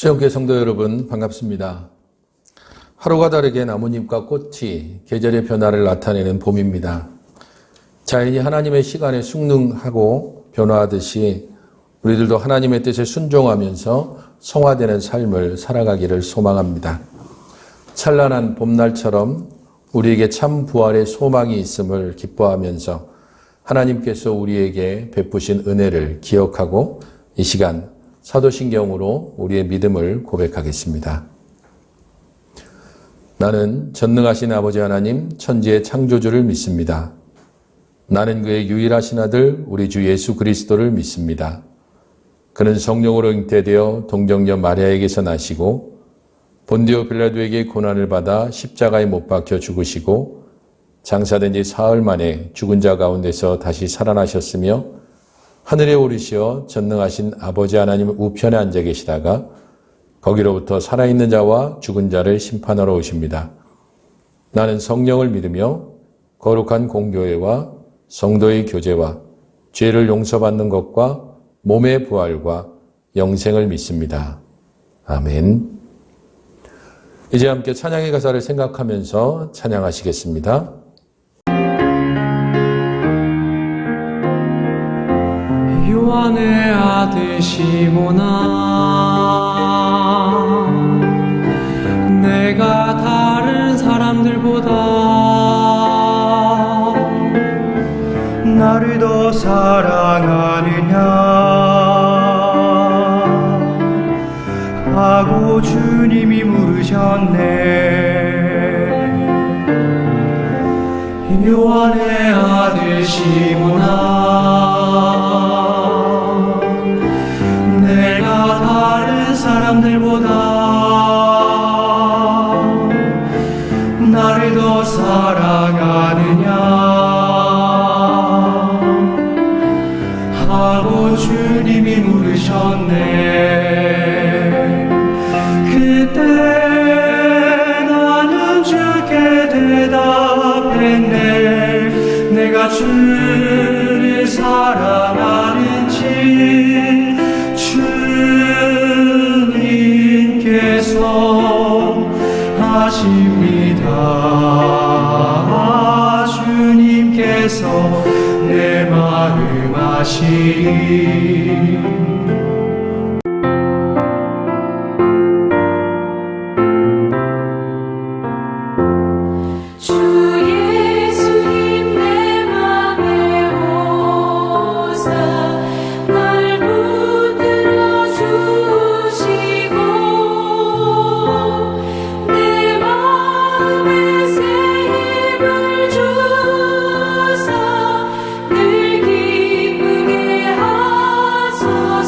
수영교회 성도 여러분 반갑습니다. 하루가 다르게 나뭇잎과 꽃이 계절의 변화를 나타내는 봄입니다. 자연이 하나님의 시간에 순응하고 변화하듯이 우리들도 하나님의 뜻에 순종하면서 성화되는 삶을 살아가기를 소망합니다. 찬란한 봄날처럼 우리에게 참 부활의 소망이 있음을 기뻐하면서 하나님께서 우리에게 베푸신 은혜를 기억하고 이 시간 사도신경으로 우리의 믿음을 고백하겠습니다. 나는 전능하신 아버지 하나님 천지의 창조주를 믿습니다. 나는 그의 유일하신 아들 우리 주 예수 그리스도를 믿습니다. 그는 성령으로 잉태되어 동정녀 마리아에게서 나시고 본디오 빌라도에게 고난을 받아 십자가에 못 박혀 죽으시고 장사된 지 사흘 만에 죽은 자 가운데서 다시 살아나셨으며 하늘에 오르시어 전능하신 아버지 하나님 우편에 앉아 계시다가 거기로부터 살아있는 자와 죽은 자를 심판하러 오십니다. 나는 성령을 믿으며 거룩한 공교회와 성도의 교제와 죄를 용서받는 것과 몸의 부활과 영생을 믿습니다. 아멘. 이제 함께 찬양의 가사를 생각하면서 찬양하시겠습니다. 요한의 아들 시몬아, 내가 다른 사람들보다 나를 더 사랑하느냐 하고 주님이 물으셨네. 요한의 아들 시몬아, 내가 다른 사람들보다 나를 더 사랑하느냐 하고 주님이 물으셨네. 그때 나는 주께 대답했네. 내가 주를 사랑하는지 주님께서 아십니다. 주님께서 내 마음 아시리. 늘 기쁘게 하소서.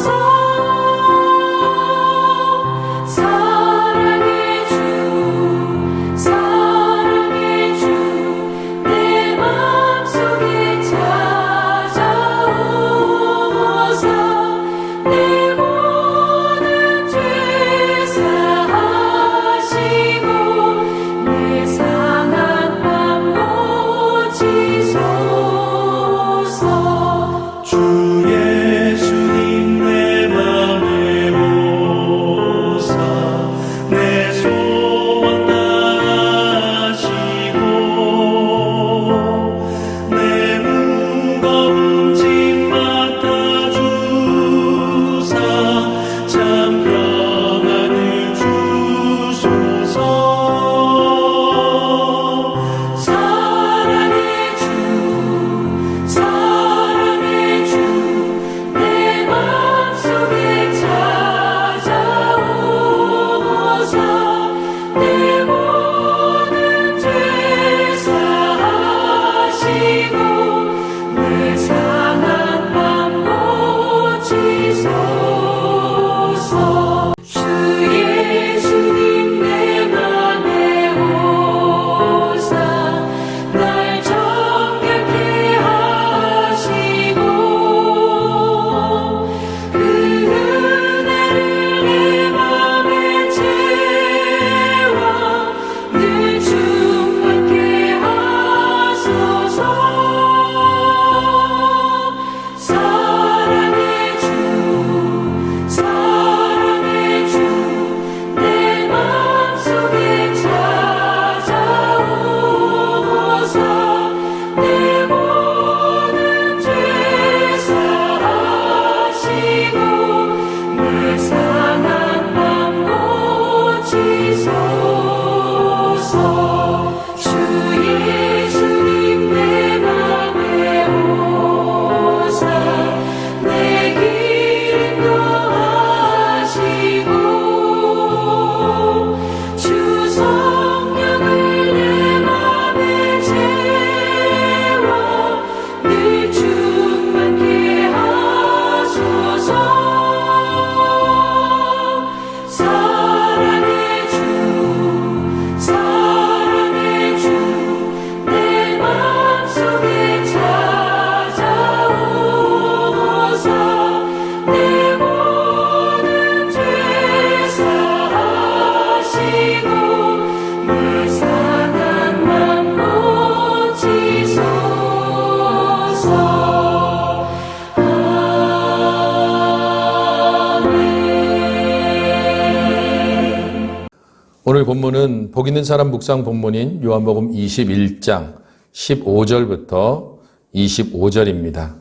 오늘 본문은 복 있는 사람 묵상 본문인 요한복음 21장 15절부터 25절입니다.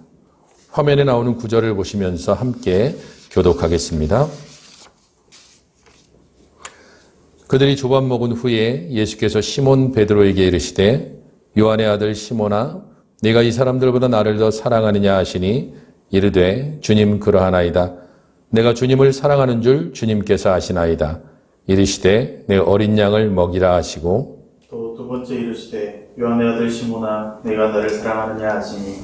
화면에 나오는 구절을 보시면서 함께 교독하겠습니다. 그들이 조밥 먹은 후에 예수께서 시몬 베드로에게 이르시되 요한의 아들 시몬아 네가 이 사람들보다 나를 더 사랑하느냐 하시니 이르되 주님 그러하나이다. 내가 주님을 사랑하는 줄 주님께서 아시나이다. 이르시되 내 어린 양을 먹이라 하시고 또 두 번째 이르시되 요한의 아들 시몬아 내가 너를 사랑하느냐 하시니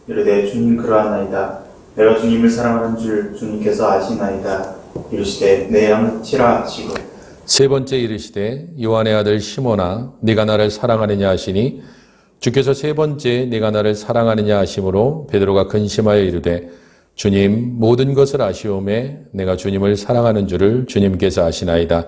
이르되 주님 그러하나이다. 내가 주님을 사랑하는 줄 주님께서 아시나이다. 이르시되 내 양을 치라 하시고 세 번째 이르시되 요한의 아들 시몬아 네가 나를 사랑하느냐 하시니 주께서 세 번째 네가 나를 사랑하느냐 하심으로 베드로가 근심하여 이르되 주님 모든 것을 아시오매 내가 주님을 사랑하는 줄을 주님께서 아시나이다.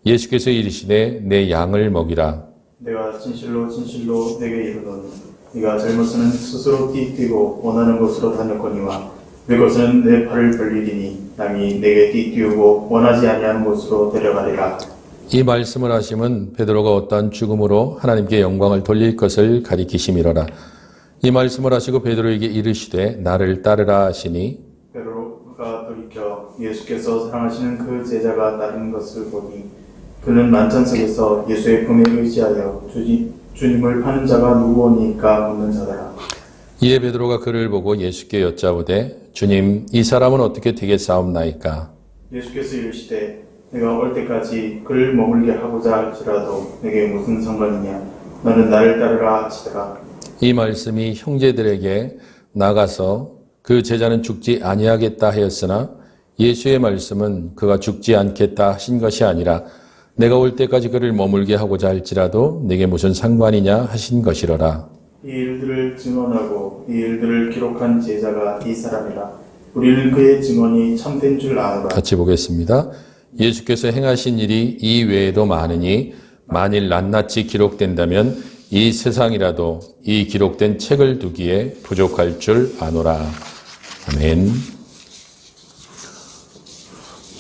예수께서 이르시되 내 양을 먹이라. 내가 진실로 진실로 내게 이르노니 네가 젊어서는 스스로 띠뛰고 원하는 곳으로 다녔거니와 늙어서는 내 팔을 벌리리니 양이 내게 띠뛰고 원하지 아니하는 곳으로 데려가리라. 이 말씀을 하심은 베드로가 어떠한 죽음으로 하나님께 영광을 돌릴 것을 가리키심이로라. 이 말씀을 하시고 베드로에게 이르시되 나를 따르라 하시니 베드로가 돌이켜 예수께서 사랑하시는 그 제자가 따르는 것을 보니 그는 만찬석에서 예수의 품에 의지하여 주님을 파는 자가 누구오니까 묻는 자더라. 이에 베드로가 그를 보고 예수께 여짜오되 주님 이 사람은 어떻게 되겠사옵나이까. 예수께서 이르시되 내가 올 때까지 그를 머물게 하고자 할지라도 내게 무슨 상관이냐. 너는 나를 따르라 하시더라. 이 말씀이 형제들에게 나가서 그 제자는 죽지 아니하겠다 하였으나 예수의 말씀은 그가 죽지 않겠다 하신 것이 아니라 내가 올 때까지 그를 머물게 하고자 할지라도 내게 무슨 상관이냐 하신 것이로라. 이 일들을 증언하고 이 일들을 기록한 제자가 이 사람이라. 우리는 그의 증언이 참된 줄 아노라. 같이 보겠습니다. 예수께서 행하신 일이 이 외에도 많으니 만일 낱낱이 기록된다면 이 세상이라도 이 기록된 책을 두기에 부족할 줄 아노라. 아멘.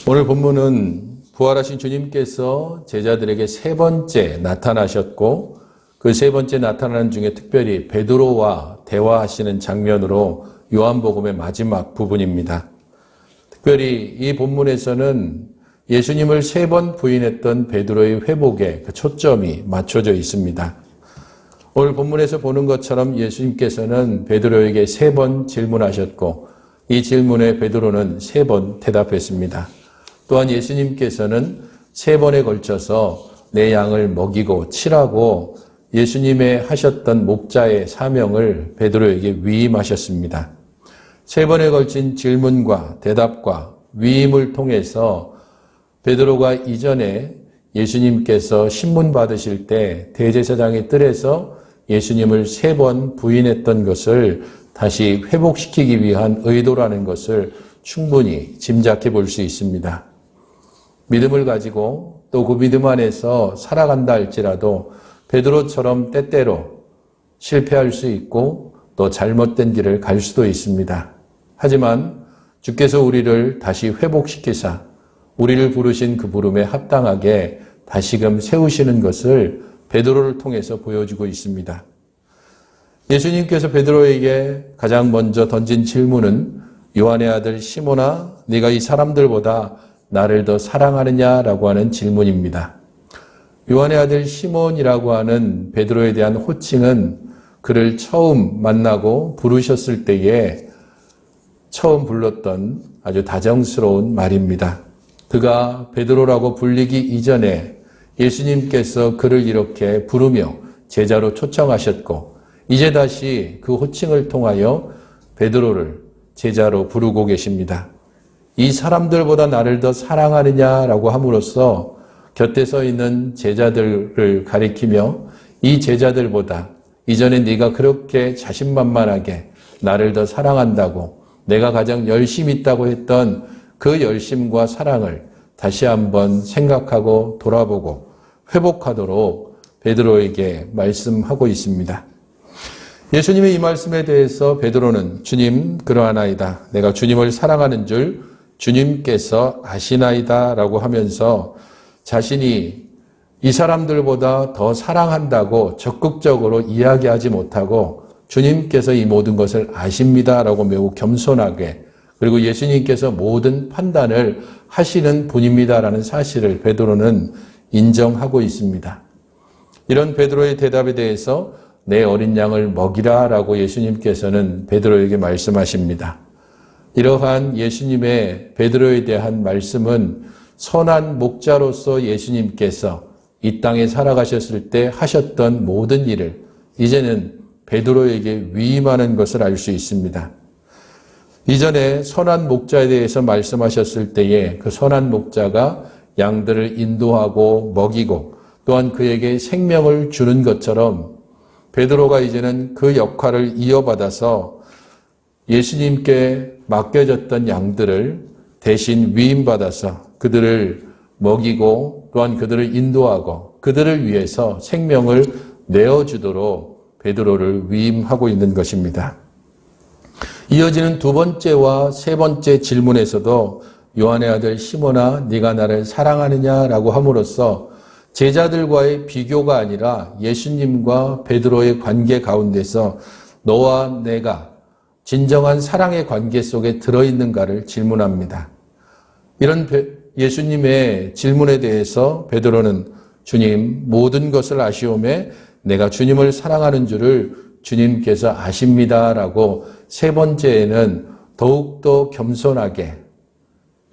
오늘 본문은 부활하신 주님께서 제자들에게 세 번째 나타나셨고 그 세 번째 나타나는 중에 특별히 베드로와 대화하시는 장면으로 요한복음의 마지막 부분입니다. 특별히 이 본문에서는 예수님을 세 번 부인했던 베드로의 회복에 그 초점이 맞춰져 있습니다. 오늘 본문에서 보는 것처럼 예수님께서는 베드로에게 세 번 질문하셨고 이 질문에 베드로는 세 번 대답했습니다. 또한 예수님께서는 세 번에 걸쳐서 내 양을 먹이고 치라고 예수님의 하셨던 목자의 사명을 베드로에게 위임하셨습니다. 세 번에 걸친 질문과 대답과 위임을 통해서 베드로가 이전에 예수님께서 신문 받으실 때 대제사장의 뜰에서 예수님을 세 번 부인했던 것을 다시 회복시키기 위한 의도라는 것을 충분히 짐작해 볼 수 있습니다. 믿음을 가지고 또 그 믿음 안에서 살아간다 할지라도 베드로처럼 때때로 실패할 수 있고 또 잘못된 길을 갈 수도 있습니다. 하지만 주께서 우리를 다시 회복시키사 우리를 부르신 그 부름에 합당하게 다시금 세우시는 것을 베드로를 통해서 보여주고 있습니다. 예수님께서 베드로에게 가장 먼저 던진 질문은 요한의 아들 시몬아 네가 이 사람들보다 나를 더 사랑하느냐라고 하는 질문입니다. 요한의 아들 시몬이라고 하는 베드로에 대한 호칭은 그를 처음 만나고 부르셨을 때에 처음 불렀던 아주 다정스러운 말입니다. 그가 베드로라고 불리기 이전에 예수님께서 그를 이렇게 부르며 제자로 초청하셨고 이제 다시 그 호칭을 통하여 베드로를 제자로 부르고 계십니다. 이 사람들보다 나를 더 사랑하느냐라고 함으로써 곁에 서 있는 제자들을 가리키며 이 제자들보다 이전에 네가 그렇게 자신만만하게 나를 더 사랑한다고 내가 가장 열심 있다고 했던 그 열심과 사랑을 다시 한번 생각하고 돌아보고 회복하도록 베드로에게 말씀하고 있습니다. 예수님의 이 말씀에 대해서 베드로는 주님 그러하나이다. 내가 주님을 사랑하는 줄 주님께서 아시나이다 라고 하면서 자신이 이 사람들보다 더 사랑한다고 적극적으로 이야기하지 못하고 주님께서 이 모든 것을 아십니다라고 매우 겸손하게, 그리고 예수님께서 모든 판단을 하시는 분입니다라는 사실을 베드로는 인정하고 있습니다. 이런 베드로의 대답에 대해서 내 어린 양을 먹이라라고 예수님께서는 베드로에게 말씀하십니다. 이러한 예수님의 베드로에 대한 말씀은 선한 목자로서 예수님께서 이 땅에 살아가셨을 때 하셨던 모든 일을 이제는 베드로에게 위임하는 것을 알 수 있습니다. 이전에 선한 목자에 대해서 말씀하셨을 때에 그 선한 목자가 양들을 인도하고 먹이고 또한 그에게 생명을 주는 것처럼 베드로가 이제는 그 역할을 이어받아서 예수님께 맡겨졌던 양들을 대신 위임받아서 그들을 먹이고 또한 그들을 인도하고 그들을 위해서 생명을 내어주도록 베드로를 위임하고 있는 것입니다. 이어지는 두 번째와 세 번째 질문에서도 요한의 아들 시몬아 네가 나를 사랑하느냐라고 함으로써 제자들과의 비교가 아니라 예수님과 베드로의 관계 가운데서 너와 내가 진정한 사랑의 관계 속에 들어있는가를 질문합니다. 이런 예수님의 질문에 대해서 베드로는 주님 모든 것을 아시오매 내가 주님을 사랑하는 줄을 주님께서 아십니다라고 세 번째에는 더욱더 겸손하게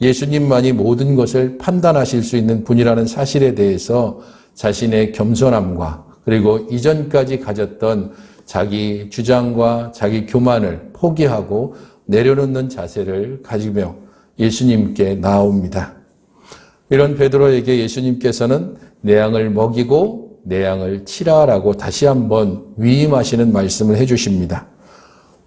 예수님만이 모든 것을 판단하실 수 있는 분이라는 사실에 대해서 자신의 겸손함과 그리고 이전까지 가졌던 자기 주장과 자기 교만을 포기하고 내려놓는 자세를 가지며 예수님께 나아옵니다. 이런 베드로에게 예수님께서는 내 양을 먹이고 내 양을 치라라고 다시 한번 위임하시는 말씀을 해주십니다.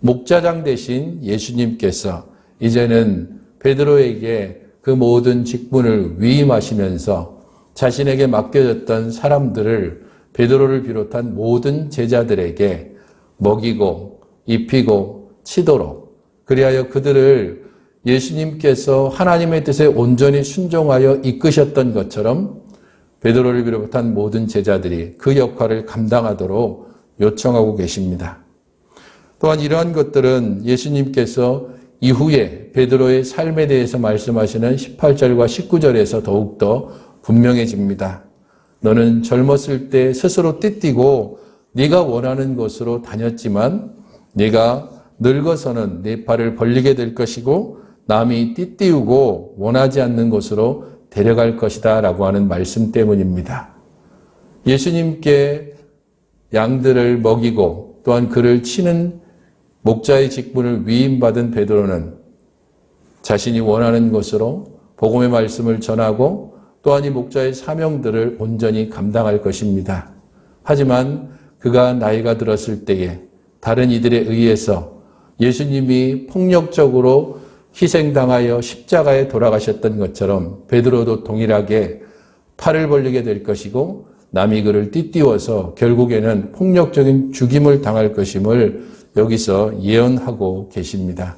목자장 대신 예수님께서 이제는 베드로에게 그 모든 직분을 위임하시면서 자신에게 맡겨졌던 사람들을 베드로를 비롯한 모든 제자들에게 먹이고 입히고 치도록 그리하여 그들을 예수님께서 하나님의 뜻에 온전히 순종하여 이끄셨던 것처럼 베드로를 비롯한 모든 제자들이 그 역할을 감당하도록 요청하고 계십니다. 또한 이러한 것들은 예수님께서 이후에 베드로의 삶에 대해서 말씀하시는 18절과 19절에서 더욱더 분명해집니다. 너는 젊었을 때 스스로 띠띠고 네가 원하는 곳으로 다녔지만 네가 늙어서는 네 팔을 벌리게 될 것이고 남이 띠띠우고 원하지 않는 곳으로 데려갈 것이다 라고 하는 말씀 때문입니다. 예수님께 양들을 먹이고 또한 그를 치는 목자의 직분을 위임받은 베드로는 자신이 원하는 것으로 복음의 말씀을 전하고 또한 이 목자의 사명들을 온전히 감당할 것입니다. 하지만 그가 나이가 들었을 때에 다른 이들에 의해서 예수님이 폭력적으로 희생당하여 십자가에 돌아가셨던 것처럼 베드로도 동일하게 팔을 벌리게 될 것이고 남이 그를 띠띠워서 결국에는 폭력적인 죽임을 당할 것임을 여기서 예언하고 계십니다.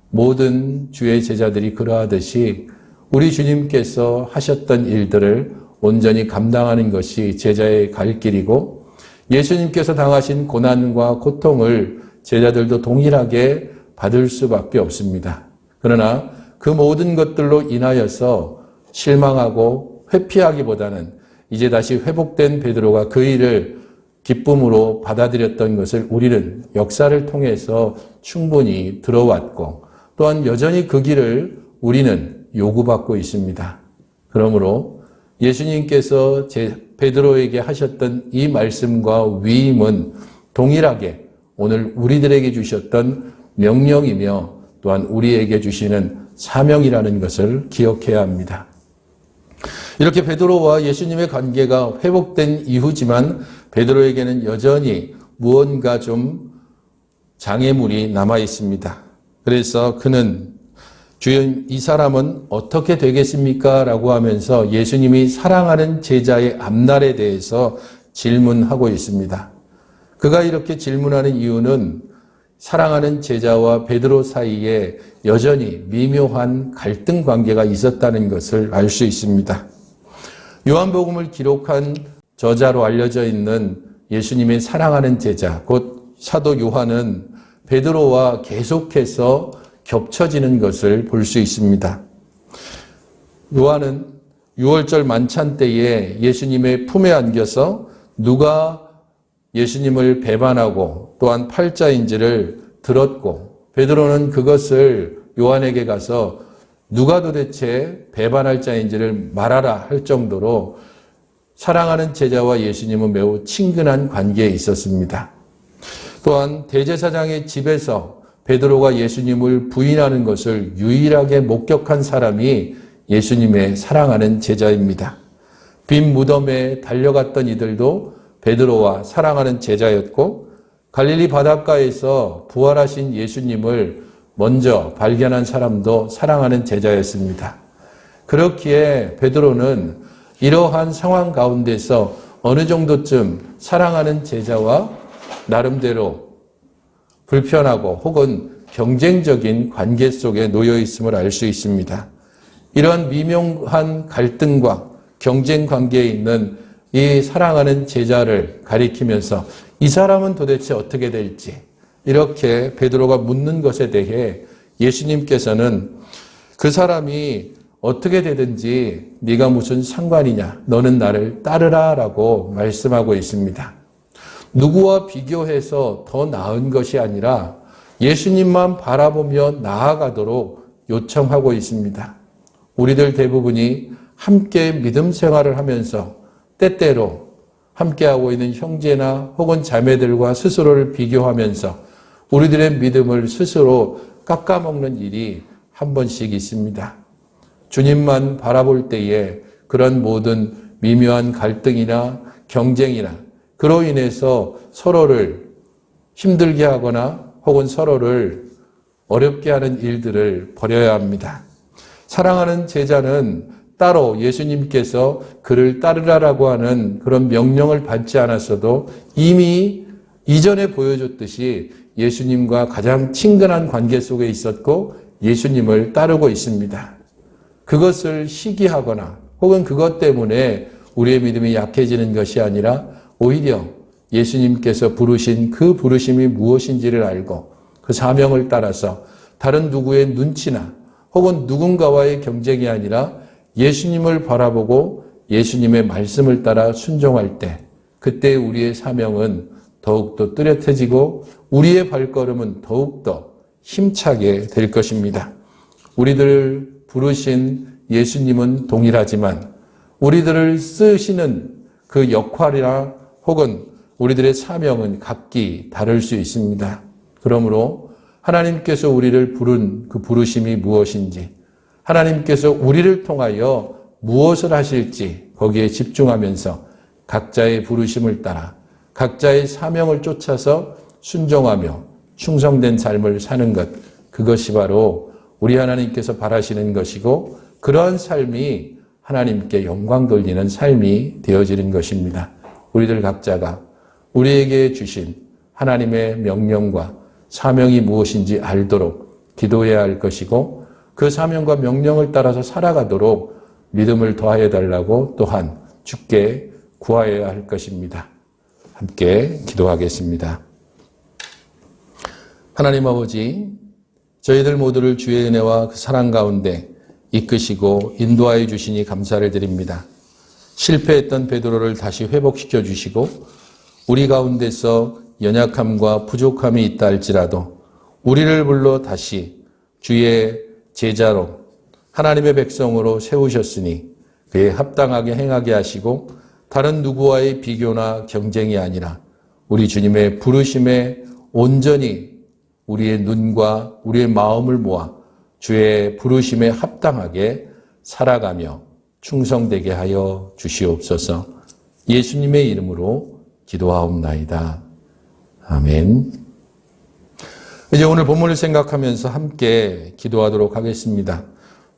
모든 주의 제자들이 그러하듯이 우리 주님께서 하셨던 일들을 온전히 감당하는 것이 제자의 갈 길이고 예수님께서 당하신 고난과 고통을 제자들도 동일하게 받을 수밖에 없습니다. 그러나 그 모든 것들로 인하여서 실망하고 회피하기보다는 이제 다시 회복된 베드로가 그 일을 기쁨으로 받아들였던 것을 우리는 역사를 통해서 충분히 들어왔고 또한 여전히 그 길을 우리는 요구받고 있습니다. 그러므로 예수님께서 베드로에게 하셨던 이 말씀과 위임은 동일하게 오늘 우리들에게 주셨던 명령이며 또한 우리에게 주시는 사명이라는 것을 기억해야 합니다. 이렇게 베드로와 예수님의 관계가 회복된 이후지만 베드로에게는 여전히 무언가 좀 장애물이 남아 있습니다. 그래서 그는 주님 이 사람은 어떻게 되겠습니까? 라고 하면서 예수님이 사랑하는 제자의 앞날에 대해서 질문하고 있습니다. 그가 이렇게 질문하는 이유는 사랑하는 제자와 베드로 사이에 여전히 미묘한 갈등 관계가 있었다는 것을 알 수 있습니다. 요한복음을 기록한 저자로 알려져 있는 예수님의 사랑하는 제자, 곧 사도 요한은 베드로와 계속해서 겹쳐지는 것을 볼 수 있습니다. 요한은 6월절 만찬 때에 예수님의 품에 안겨서 누가 예수님을 배반하고 또한 팔자인지를 들었고, 베드로는 그것을 요한에게 가서 누가 도대체 배반할 자인지를 말하라 할 정도로 사랑하는 제자와 예수님은 매우 친근한 관계에 있었습니다. 또한 대제사장의 집에서 베드로가 예수님을 부인하는 것을 유일하게 목격한 사람이 예수님의 사랑하는 제자입니다. 빈 무덤에 달려갔던 이들도 베드로와 사랑하는 제자였고, 갈릴리 바닷가에서 부활하신 예수님을 먼저 발견한 사람도 사랑하는 제자였습니다. 그렇기에 베드로는 이러한 상황 가운데서 어느 정도쯤 사랑하는 제자와 나름대로 불편하고 혹은 경쟁적인 관계 속에 놓여 있음을 알 수 있습니다. 이런 미묘한 갈등과 경쟁 관계에 있는 이 사랑하는 제자를 가리키면서 이 사람은 도대체 어떻게 될지 이렇게 베드로가 묻는 것에 대해 예수님께서는 그 사람이 어떻게 되든지 네가 무슨 상관이냐, 너는 나를 따르라 라고 말씀하고 있습니다. 누구와 비교해서 더 나은 것이 아니라 예수님만 바라보며 나아가도록 요청하고 있습니다. 우리들 대부분이 함께 믿음 생활을 하면서 때때로 함께하고 있는 형제나 혹은 자매들과 스스로를 비교하면서 우리들의 믿음을 스스로 깎아먹는 일이 한 번씩 있습니다. 주님만 바라볼 때에 그런 모든 미묘한 갈등이나 경쟁이나 그로 인해서 서로를 힘들게 하거나 혹은 서로를 어렵게 하는 일들을 버려야 합니다. 사랑하는 제자는 따로 예수님께서 그를 따르라라고 하는 그런 명령을 받지 않았어도 이미 이전에 보여줬듯이 예수님과 가장 친근한 관계 속에 있었고 예수님을 따르고 있습니다. 그것을 시기하거나 혹은 그것 때문에 우리의 믿음이 약해지는 것이 아니라 오히려 예수님께서 부르신 그 부르심이 무엇인지를 알고 그 사명을 따라서 다른 누구의 눈치나 혹은 누군가와의 경쟁이 아니라 예수님을 바라보고 예수님의 말씀을 따라 순종할 때 그때 우리의 사명은 더욱더 뚜렷해지고 우리의 발걸음은 더욱더 힘차게 될 것입니다. 우리들을 부르신 예수님은 동일하지만 우리들을 쓰시는 그 역할이나 혹은 우리들의 사명은 각기 다를 수 있습니다. 그러므로 하나님께서 우리를 부른 그 부르심이 무엇인지, 하나님께서 우리를 통하여 무엇을 하실지 거기에 집중하면서 각자의 부르심을 따라 각자의 사명을 쫓아서 순종하며 충성된 삶을 사는 것, 그것이 바로 우리 하나님께서 바라시는 것이고 그러한 삶이 하나님께 영광 돌리는 삶이 되어지는 것입니다. 우리들 각자가 우리에게 주신 하나님의 명령과 사명이 무엇인지 알도록 기도해야 할 것이고 그 사명과 명령을 따라서 살아가도록 믿음을 더하여 달라고 또한 주께 구하여야 할 것입니다. 함께 기도하겠습니다. 하나님 아버지, 저희들 모두를 주의 은혜와 그 사랑 가운데 이끄시고 인도하여 주시니 감사를 드립니다. 실패했던 베드로를 다시 회복시켜 주시고 우리 가운데서 연약함과 부족함이 있다 할지라도 우리를 불러 다시 주의 제자로 하나님의 백성으로 세우셨으니 그에 합당하게 행하게 하시고 다른 누구와의 비교나 경쟁이 아니라 우리 주님의 부르심에 온전히 우리의 눈과 우리의 마음을 모아 주의 부르심에 합당하게 살아가며 충성되게 하여 주시옵소서. 예수님의 이름으로 기도하옵나이다. 아멘. 이제 오늘 본문을 생각하면서 함께 기도하도록 하겠습니다.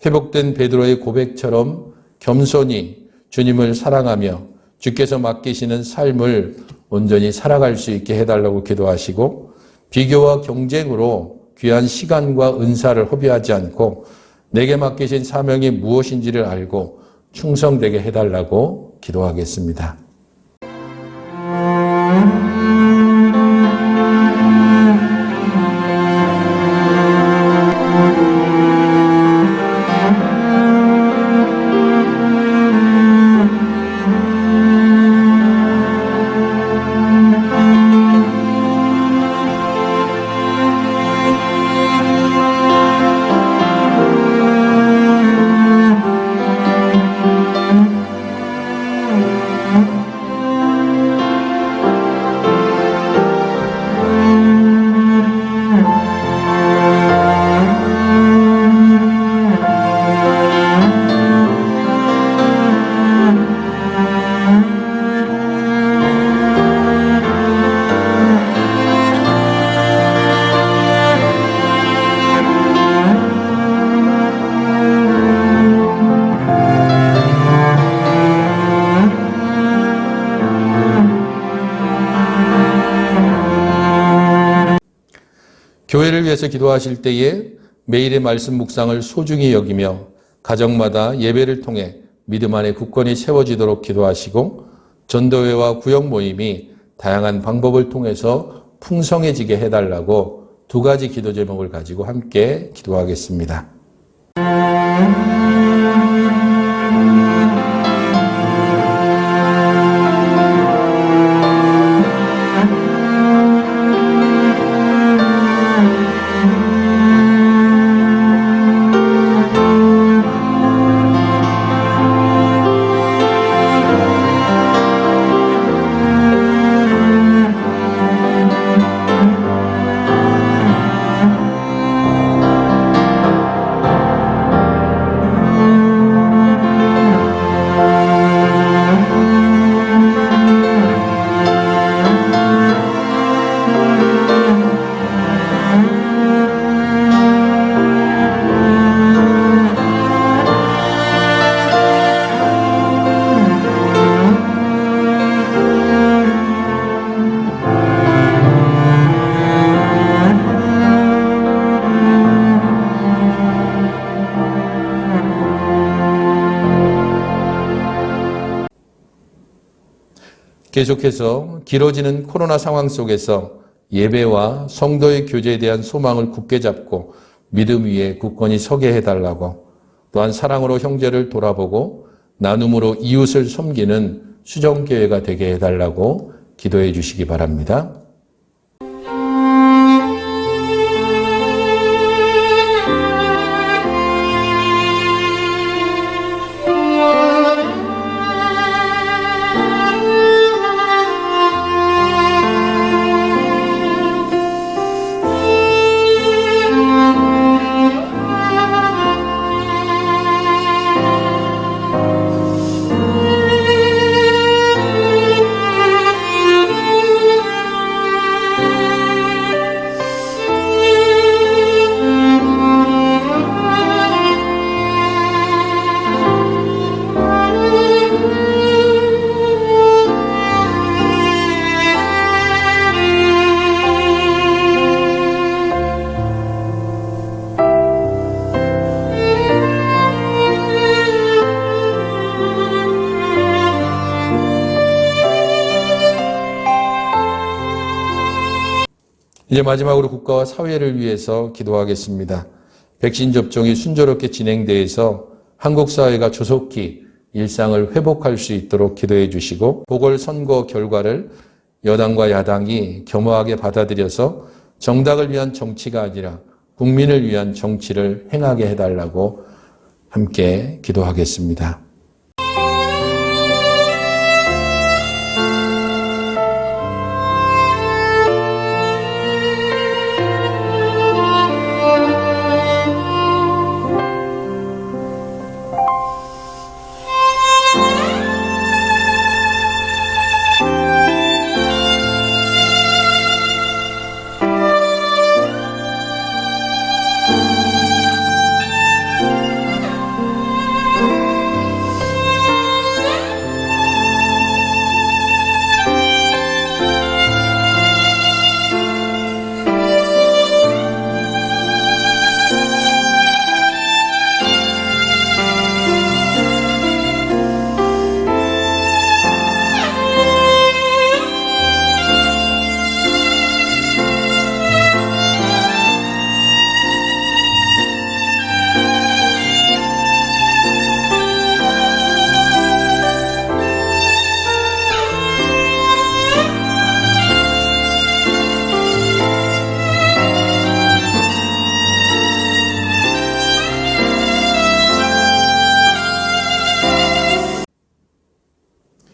회복된 베드로의 고백처럼 겸손히 주님을 사랑하며 주께서 맡기시는 삶을 온전히 살아갈 수 있게 해달라고 기도하시고 비교와 경쟁으로 귀한 시간과 은사를 허비하지 않고 내게 맡기신 사명이 무엇인지를 알고 충성되게 해달라고 기도하겠습니다. 교회를 위해서 기도하실 때에 매일의 말씀 묵상을 소중히 여기며 가정마다 예배를 통해 믿음 안에 굳건히 세워지도록 기도하시고 전도회와 구역 모임이 다양한 방법을 통해서 풍성해지게 해달라고 두 가지 기도 제목을 가지고 함께 기도하겠습니다. 계속해서 길어지는 코로나 상황 속에서 예배와 성도의 교제에 대한 소망을 굳게 잡고 믿음 위에 굳건히 서게 해달라고, 또한 사랑으로 형제를 돌아보고 나눔으로 이웃을 섬기는 수정교회가 되게 해달라고 기도해 주시기 바랍니다. 이제 마지막으로 국가와 사회를 위해서 기도하겠습니다. 백신 접종이 순조롭게 진행돼서 한국 사회가 조속히 일상을 회복할 수 있도록 기도해 주시고, 보궐선거 결과를 여당과 야당이 겸허하게 받아들여서 정당을 위한 정치가 아니라 국민을 위한 정치를 행하게 해달라고 함께 기도하겠습니다.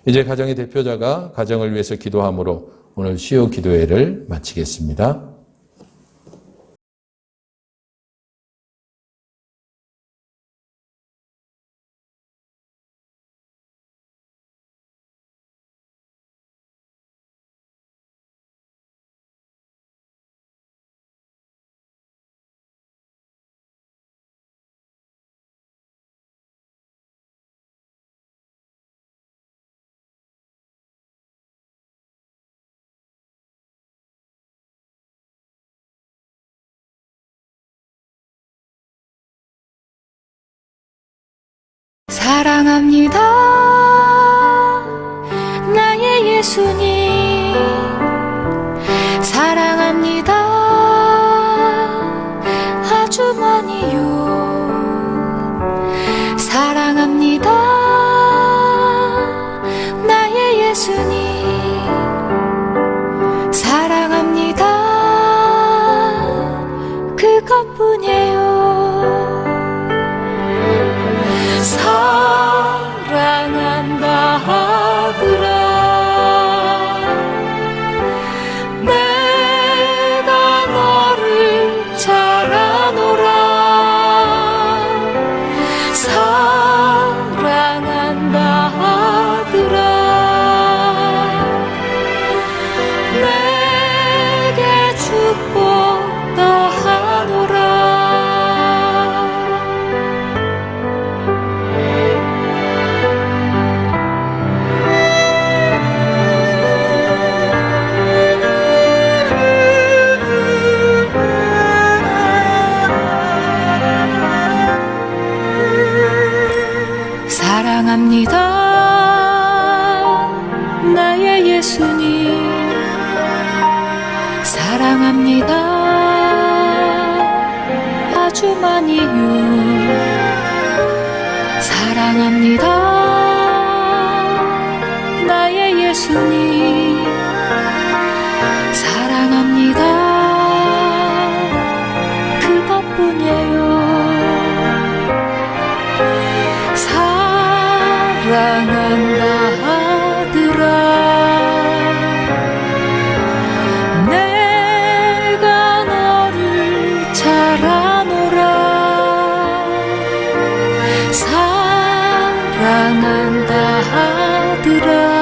이제 가정의 대표자가 가정을 위해서 기도함으로 오늘 수요 기도회를 마치겠습니다. 사랑합니다. 나의 예수님. 사랑합니다. 아주 많이요. 사랑합니다. 나의 예수님. 사랑합니다. 그것뿐이에요. 사랑한다 하더라. 내가 너를 잘 아노라. 사랑한다 하더라. 내게 축복 더하노라. 사랑합니다. 나의 예수님. 사랑합니다. 아주 많이요. 사랑합니다. 나의 예수님. 사랑합니다. 그것뿐이에요. 사랑한다 하더라. 내가 너를 잘 아노라. 사랑한다 하더라.